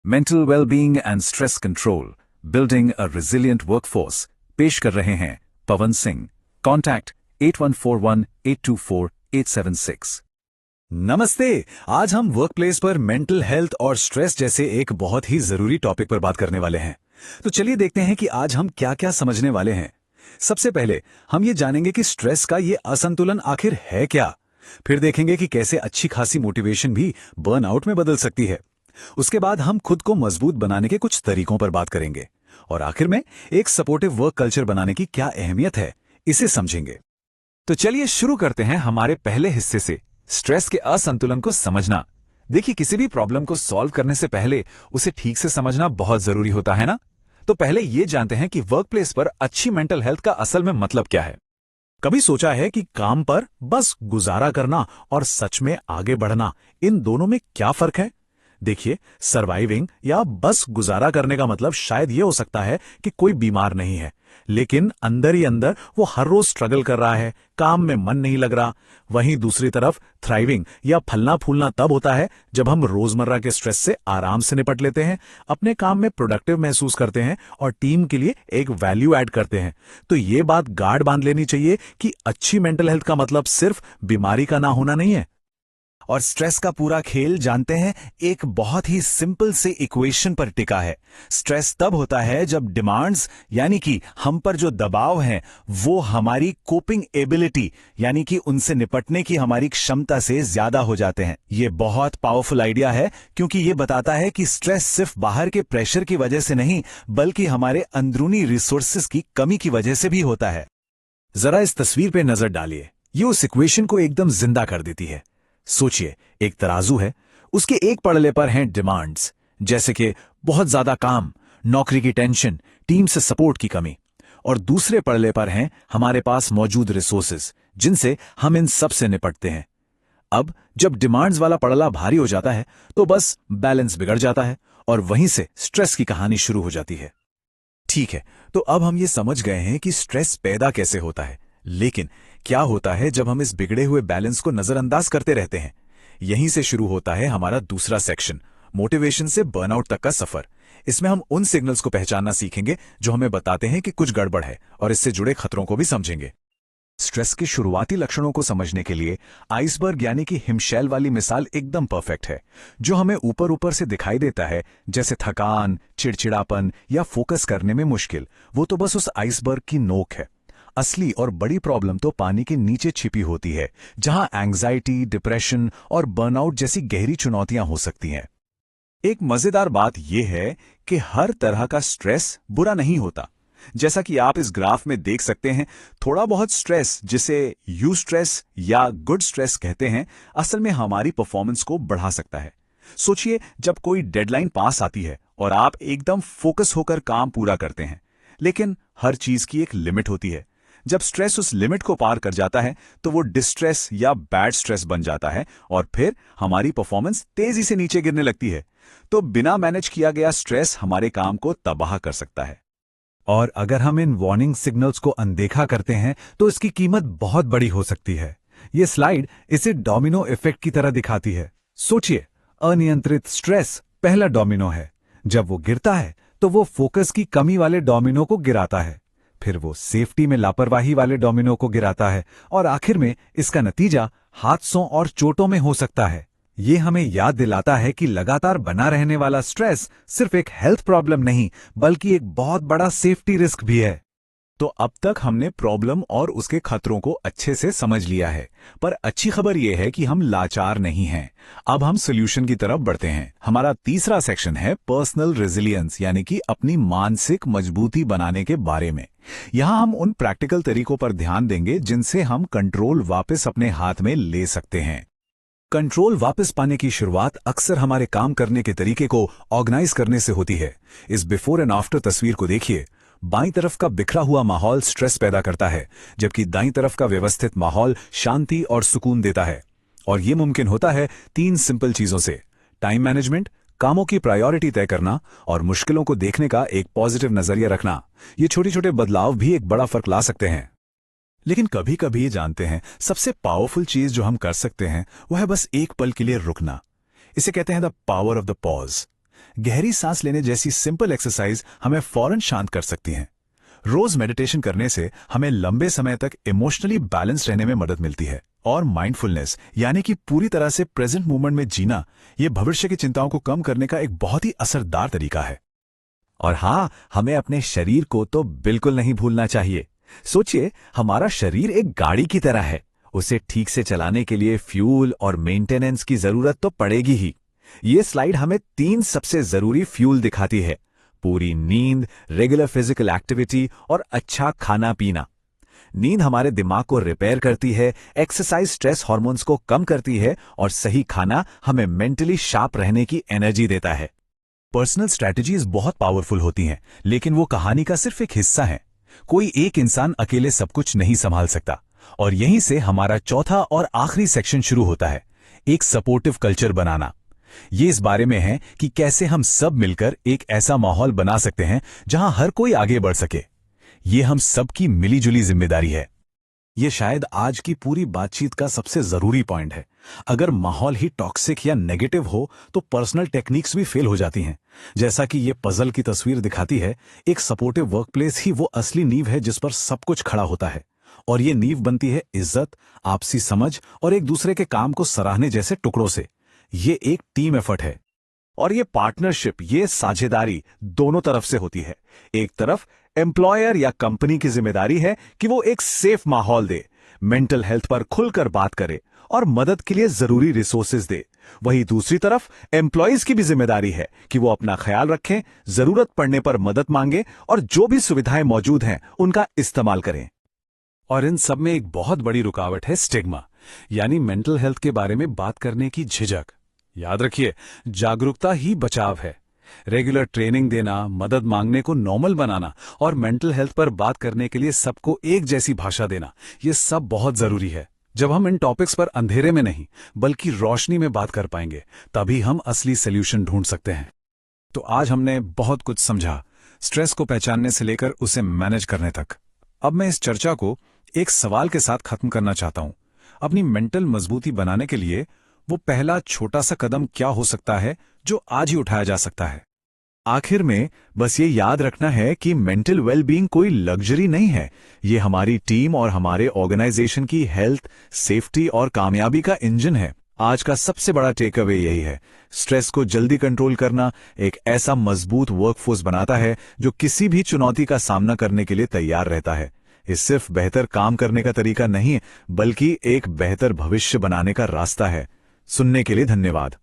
Mental wellbeing and stress control, building a resilient workforce पेश कर रहे हैं पवन सिंह। कॉन्टैक्ट 8141824876। नमस्ते। आज हम वर्कप्लेस पर मेंटल हेल्थ और स्ट्रेस जैसे एक बहुत ही जरूरी टॉपिक पर बात करने वाले हैं। तो चलिए देखते हैं कि आज हम क्या क्या समझने वाले हैं। सबसे पहले हम ये जानेंगे कि स्ट्रेस का ये असंतुलन आखिर है क्या। फिर देखेंगे कि कैसे अच्छी खासी मोटिवेशन भी बर्नआउट में बदल सकती है। उसके बाद हम खुद को मजबूत बनाने के कुछ तरीकों पर बात करेंगे और आखिर में एक सपोर्टिव वर्क कल्चर बनाने की क्या अहमियत है, इसे समझेंगे। तो चलिए शुरू करते हैं हमारे पहले हिस्से से, स्ट्रेस के असंतुलन को समझना। देखिए, किसी भी प्रॉब्लम को सॉल्व करने से पहले उसे ठीक से समझना बहुत जरूरी होता है ना। तो पहले ये जानते हैं कि वर्कप्लेस पर अच्छी मेंटल हेल्थ का असल में मतलब क्या है। कभी सोचा है कि काम पर बस गुजारा करना और सच में आगे बढ़ना, इन दोनों में क्या फर्क है? देखिए, सर्वाइविंग या बस गुजारा करने का मतलब शायद ये हो सकता है कि कोई बीमार नहीं है, लेकिन अंदर ही अंदर वो हर रोज स्ट्रगल कर रहा है, काम में मन नहीं लग रहा। वहीं दूसरी तरफ थ्राइविंग या फलना फूलना तब होता है जब हम रोजमर्रा के स्ट्रेस से आराम से निपट लेते हैं, अपने काम में प्रोडक्टिव महसूस करते हैं और टीम के लिए एक वैल्यू ऐड करते हैं। तो ये बात गाढ़ बांध लेनी चाहिए कि अच्छी मेंटल हेल्थ का मतलब सिर्फ बीमारी का ना होना नहीं है। और स्ट्रेस का पूरा खेल जानते हैं, एक बहुत ही सिंपल से इक्वेशन पर टिका है। स्ट्रेस तब होता है जब डिमांड्स यानी कि हम पर जो दबाव हैं वो हमारी कोपिंग एबिलिटी यानी कि उनसे निपटने की हमारी क्षमता से ज्यादा हो जाते हैं। ये बहुत पावरफुल आइडिया है क्योंकि ये बताता है कि स्ट्रेस सिर्फ बाहर के प्रेशर की वजह से नहीं बल्कि हमारे अंदरूनी रिसोर्सेज की कमी की वजह से भी होता है। जरा इस तस्वीर पे नजर डालिए, ये उस इक्वेशन को एकदम जिंदा कर देती है। सोचिए, एक तराजू है, उसके एक पड़ले पर हैं डिमांड्स, जैसे कि बहुत ज्यादा काम, नौकरी की टेंशन, टीम से सपोर्ट की कमी, और दूसरे पड़ले पर हैं हमारे पास मौजूद रिसोर्सेज जिनसे हम इन सब से निपटते हैं। अब जब डिमांड्स वाला पड़ला भारी हो जाता है तो बस बैलेंस बिगड़ जाता है और वहीं से स्ट्रेस की कहानी शुरू हो जाती है। ठीक है, तो अब हम ये समझ गए हैं कि स्ट्रेस पैदा कैसे होता है, लेकिन क्या होता है जब हम इस बिगड़े हुए बैलेंस को नजरअंदाज करते रहते हैं? यहीं से शुरू होता है हमारा दूसरा सेक्शन, मोटिवेशन से बर्नआउट तक का सफर। इसमें हम उन सिग्नल्स को पहचानना सीखेंगे जो हमें बताते हैं कि कुछ गड़बड़ है और इससे जुड़े खतरों को भी समझेंगे। स्ट्रेस के शुरुआती लक्षणों को समझने के लिए आइसबर्ग यानी कि हिमशैल वाली मिसाल एकदम परफेक्ट है। जो हमें ऊपर ऊपर से दिखाई देता है, जैसे थकान, चिड़चिड़ापन या फोकस करने में मुश्किल, वो तो बस उस आइसबर्ग की नोक है। असली और बड़ी प्रॉब्लम तो पानी के नीचे छिपी होती है, जहां एंग्जाइटी, डिप्रेशन और बर्नआउट जैसी गहरी चुनौतियां हो सकती हैं। एक मजेदार बात यह है कि हर तरह का स्ट्रेस बुरा नहीं होता। जैसा कि आप इस ग्राफ में देख सकते हैं, थोड़ा बहुत स्ट्रेस, जिसे यू स्ट्रेस या गुड स्ट्रेस कहते हैं, असल में हमारी परफॉर्मेंस को बढ़ा सकता है। सोचिए, जब कोई डेडलाइन पास आती है और आप एकदम फोकस होकर काम पूरा करते हैं, लेकिन हर चीज की एक लिमिट होती है। जब स्ट्रेस उस लिमिट को पार कर जाता है तो वो डिस्ट्रेस या बैड स्ट्रेस बन जाता है और फिर हमारी परफॉर्मेंस तेजी से नीचे गिरने लगती है। तो बिना मैनेज किया गया स्ट्रेस हमारे काम को तबाह कर सकता है। और अगर हम इन वार्निंग सिग्नल्स को अनदेखा करते हैं तो इसकी कीमत बहुत बड़ी हो सकती है। ये स्लाइड इसे डोमिनो इफेक्ट की तरह दिखाती है। सोचिए, अनियंत्रित स्ट्रेस पहला डोमिनो है। जब वो गिरता है तो वो फोकस की कमी वाले डोमिनो को गिराता है, फिर वो सेफ्टी में लापरवाही वाले डोमिनो को गिराता है और आखिर में इसका नतीजा हादसों और चोटों में हो सकता है। ये हमें याद दिलाता है कि लगातार बना रहने वाला स्ट्रेस सिर्फ एक हेल्थ प्रॉब्लम नहीं बल्कि एक बहुत बड़ा सेफ्टी रिस्क भी है। तो अब तक हमने प्रॉब्लम और उसके खतरों को अच्छे से समझ लिया है, पर अच्छी खबर यह है कि हम लाचार नहीं हैं। अब हम सॉल्यूशन की तरफ बढ़ते हैं। हमारा तीसरा सेक्शन है पर्सनल रेजिलियंस यानी कि अपनी मानसिक मजबूती बनाने के बारे में। यहां हम उन प्रैक्टिकल तरीकों पर ध्यान देंगे जिनसे हम कंट्रोल वापस अपने हाथ में ले सकते हैं। कंट्रोल वापस पाने की शुरुआत अक्सर हमारे काम करने के तरीके को ऑर्गेनाइज करने से होती है। इस बिफोर एंड आफ्टर तस्वीर को देखिए। बाईं तरफ का बिखरा हुआ माहौल स्ट्रेस पैदा करता है, जबकि दाईं तरफ का व्यवस्थित माहौल शांति और सुकून देता है। और यह मुमकिन होता है 3 सिंपल चीजों से: टाइम मैनेजमेंट, कामों की प्रायोरिटी तय करना और मुश्किलों को देखने का एक पॉजिटिव नजरिया रखना। ये छोटे छोटे बदलाव भी एक बड़ा फर्क ला सकते हैं। लेकिन कभी कभी ये जानते हैं, सबसे पावरफुल चीज जो हम कर सकते हैं वो है बस एक पल के लिए रुकना। इसे कहते हैं the power of the pause. गहरी सांस लेने जैसी सिंपल एक्सरसाइज हमें फौरन शांत कर सकती हैं। रोज मेडिटेशन करने से हमें लंबे समय तक इमोशनली बैलेंस रहने में मदद मिलती है। और माइंडफुलनेस यानी कि पूरी तरह से प्रेजेंट मोमेंट में जीना, ये भविष्य की चिंताओं को कम करने का एक बहुत ही असरदार तरीका है। और हाँ, हमें अपने शरीर को तो बिल्कुल नहीं भूलना चाहिए। सोचिए, हमारा शरीर एक गाड़ी की तरह है। उसे ठीक से चलाने के लिए फ्यूल और मेंटेनेंस की जरूरत तो पड़ेगी ही। ये स्लाइड हमें 3 सबसे जरूरी फ्यूल दिखाती है: पूरी नींद, रेगुलर फिजिकल एक्टिविटी और अच्छा खाना पीना। नींद हमारे दिमाग को रिपेयर करती है, एक्सरसाइज स्ट्रेस हार्मोन्स को कम करती है और सही खाना हमें मेंटली शार्प रहने की एनर्जी देता है। पर्सनल स्ट्रैटेजीज बहुत पावरफुल होती हैं, लेकिन वो कहानी का सिर्फ एक हिस्सा है। कोई एक इंसान अकेले सब कुछ नहीं संभाल सकता। और यहीं से हमारा चौथा और आखिरी सेक्शन शुरू होता है, एक सपोर्टिव कल्चर बनाना। ये इस बारे में है कि कैसे हम सब मिलकर एक ऐसा माहौल बना सकते हैं जहां हर कोई आगे बढ़ सके। ये हम सबकी मिलीजुली जिम्मेदारी है। ये शायद आज की पूरी बातचीत का सबसे जरूरी पॉइंट है। अगर माहौल ही टॉक्सिक या नेगेटिव हो तो पर्सनल टेक्निक्स भी फेल हो जाती हैं। जैसा कि ये पजल की तस्वीर दिखाती है, एक सपोर्टिव वर्कप्लेस ही वो असली नींव है जिस पर सब कुछ खड़ा होता है। और ये नींव बनती है इज्जत, आपसी समझ और एक दूसरे के काम को सराहने जैसे टुकड़ों से। ये एक टीम एफर्ट है। और ये पार्टनरशिप, ये साझेदारी दोनों तरफ से होती है। एक तरफ एम्प्लॉयर या कंपनी की जिम्मेदारी है कि वो एक सेफ माहौल दे, मेंटल हेल्थ पर खुलकर बात करे और मदद के लिए जरूरी रिसोर्सेज दे। वहीं दूसरी तरफ एम्प्लॉयज की भी जिम्मेदारी है कि वो अपना ख्याल रखें, जरूरत पड़ने पर मदद मांगे और जो भी सुविधाएं मौजूद हैं उनका इस्तेमाल करें। और इन सब में एक बहुत बड़ी रुकावट है स्टिग्मा, यानी मेंटल हेल्थ के बारे में बात करने की झिझक। याद रखिए, जागरूकता ही बचाव है। रेगुलर ट्रेनिंग देना, मदद मांगने को नॉर्मल बनाना और मेंटल हेल्थ पर बात करने के लिए सबको एक जैसी भाषा देना, ये सब बहुत जरूरी है। जब हम इन टॉपिक्स पर अंधेरे में नहीं बल्कि रोशनी में बात कर पाएंगे, तभी हम असली सॉल्यूशन ढूंढ सकते हैं। तो आज हमने बहुत कुछ समझा, स्ट्रेस को पहचानने से लेकर उसे मैनेज करने तक। अब मैं इस चर्चा को एक सवाल के साथ खत्म करना चाहता हूं। अपनी मेंटल मजबूती बनाने के लिए वो पहला छोटा सा कदम क्या हो सकता है जो आज ही उठाया जा सकता है? आखिर में बस ये याद रखना है कि मेंटल वेलबींग कोई लग्जरी नहीं है। ये हमारी टीम और हमारे ऑर्गेनाइजेशन की हेल्थ, सेफ्टी और कामयाबी का इंजन है। आज का सबसे बड़ा टेक अवे यही है, स्ट्रेस को जल्दी कंट्रोल करना एक ऐसा मजबूत वर्कफोर्स बनाता है जो किसी भी चुनौती का सामना करने के लिए तैयार रहता है। ये सिर्फ बेहतर काम करने का तरीका नहीं, बल्कि एक बेहतर भविष्य बनाने का रास्ता है। सुनने के लिए धन्यवाद।